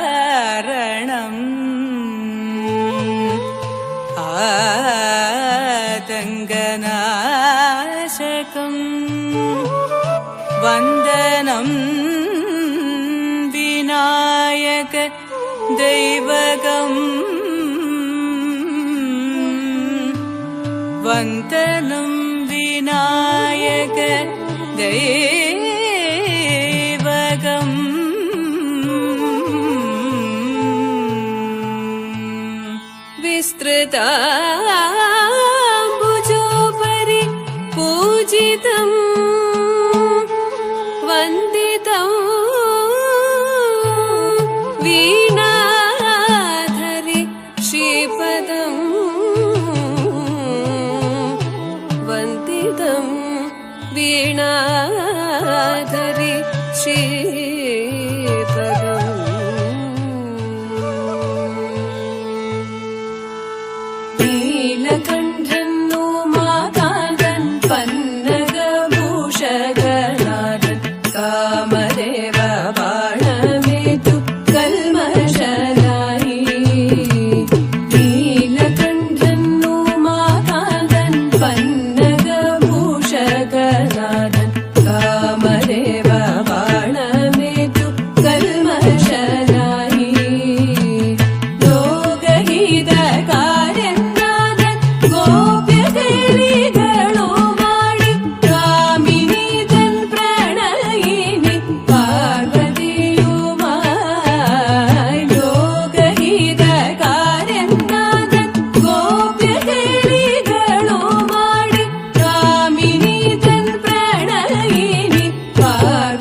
നിവാരണം ആതങ്കനാശകം വന്ദനം വിനായക ദൈവകം വന്ദനം വിനായക ദൈവകം വിസ്തൃതാംബുജോപരി പൂജിതം വന്ദിതം വീണാധരി ശ്രീപദം വന്ദിതം വീണാധരി ശ്രീപദം നീലകണ്ഠൻ ഉമാകാന്തൻ പന്നഗഭൂഷകനാഥൻ കാമദേവ ബാണമേതു കൽമഷനായി നീലകണ്ഠൻ ഉമാകാന്തൻ പന്നഗഭൂഷകനാഥൻ കാമദേവ ബാണമേതു കൽമഷനായി ലോകഹിതകാരൻ ഗോപ്യകേളികളുമാടി കാമിനീതൻ പ്രണയിനി പാർവതിയുമായി ലോകഹിതകാരൻ ഗോപ്യകേളികളുമാടി കാമിനീതൻ പ്രണയിനി പാർവതിയുമായി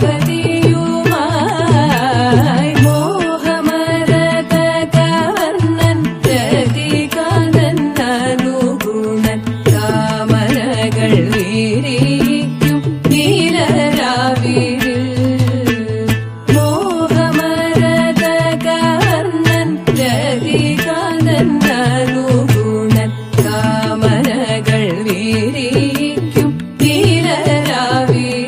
മോഹമരത കവർണ്ണൻ രതികാന്തൻ അനുഗുണൻ കാമനകൾ വീരിക്കും നീലരാവിൽ മോഹമരത കവർണ്ണൻ രതികാന്തൻ അനുഗുണൻ കാമനകൾ വീരിക്കും നീലരാവിൽ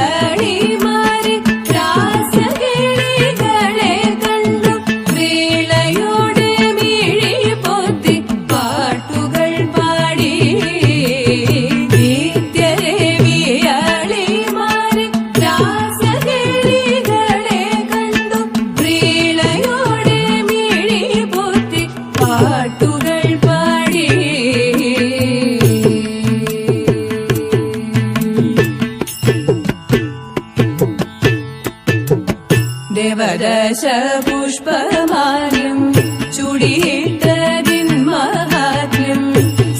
നിത്യദേവിയടിമാരി രാസകിളികളെ കണ്ടു വീളയോടെ മിഴി പൊത്തി പാട്ടുകൾ പാടി നിത്യദേവിയടിമാരി രാസകിളികളെ കണ്ടു വീളയോടെ മിഴി പൊത്തി പാട്ടുകൾ പാടി ദേവദശ പുഷ്പമാല്യം ചുടിയിട്ടതിൻ മഹാത്മ്യം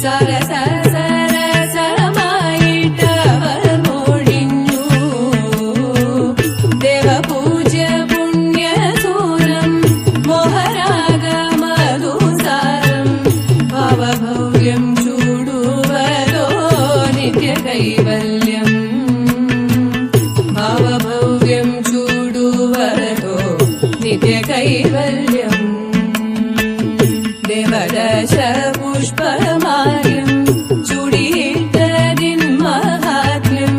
സരസ സരസമായിട്ടവർ മൊഴിഞ്ഞു ദേവപൂജ്യ പുണ്യസൂരം മോഹരാഗമധുസാരം ഭവഭവ്യം ചൂടുവരോ നിത്യകൈവല്യം ഭാവഭവ്യം ചൂടുവരോ നിത്യകൈവല്യം ദേവദശ പുഷ്പമാല്യം ചുടിയിട്ടതിൻ മഹാത്മ്യം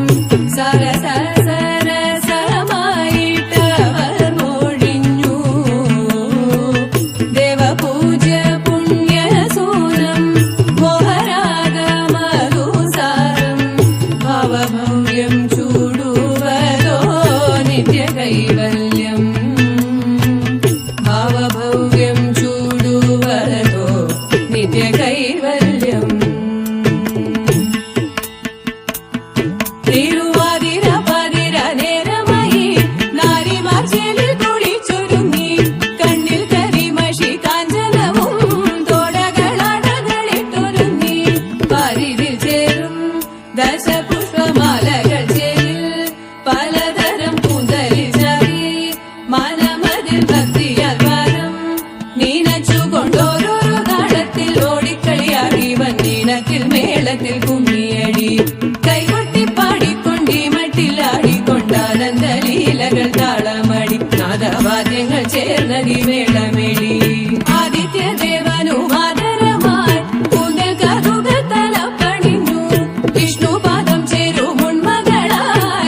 സരസ സരസമായിട്ടവർ മൊഴിഞ്ഞു ദേവപൂജ്യ പുണ്യസൂരം മോഹരാഗമധുസാരം ഭവഭവ്യം ചൂടുവരോ നിത്യകൈവല്യം ഭാവഭവ്യം ചൂടുവരോ നിത്യകൈവല്യം തിരുവാതിര പതിര നേരമായി നാരിമാർ ചേലിൽ കുളിച്ചൊരുങ്ങി കണ്ണിൽ കരിമഷി കാഞ്ചനവും തോടകളടകളിട്ടൊരുങ്ങി പരിതിൽ ചേരും ദശപുഷ്പമാലകൾ ചേലിൽ പലതരം കൂന്തലിൽ ചാരി മനമതിൽ ഭക്തിയാൽ വാരം നീനച്ചുകൊണ്ടോരോരോ താളത്തിൽ ഓടിക്കളിയാടി വന്നീനത്തിൽ മേളത്തിൽ കുമ്മിയടി കൈകൊട്ടി പാടിക്കൊണ്ടി മട്ടിലാടിക്കൊണ്ടാനന്ദലീലകൾ താളമടി നാദവാദ്യങ്ങൾ ചേർന്നതി മേളമേടി ആദിത്യദേവനു ആദരമായി കൂന്തൽ കതുക തലപ്പണിഞ്ഞു വിഷ്ണുപാദം ചേരും ഉൺമകളായി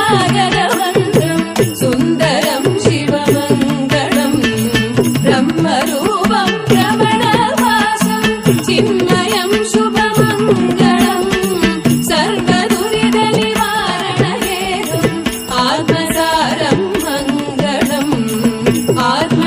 സാഗരവന്ത്രം സുന്ദരം ശിവമംഗളം ബ്രഹ്മരൂപം രമണവാസം ചിന്മയം ശുഭമംഗളം സർവദുരിത നിവാരണഹേതും ആത്മസാരം മംഗളം ആത്മ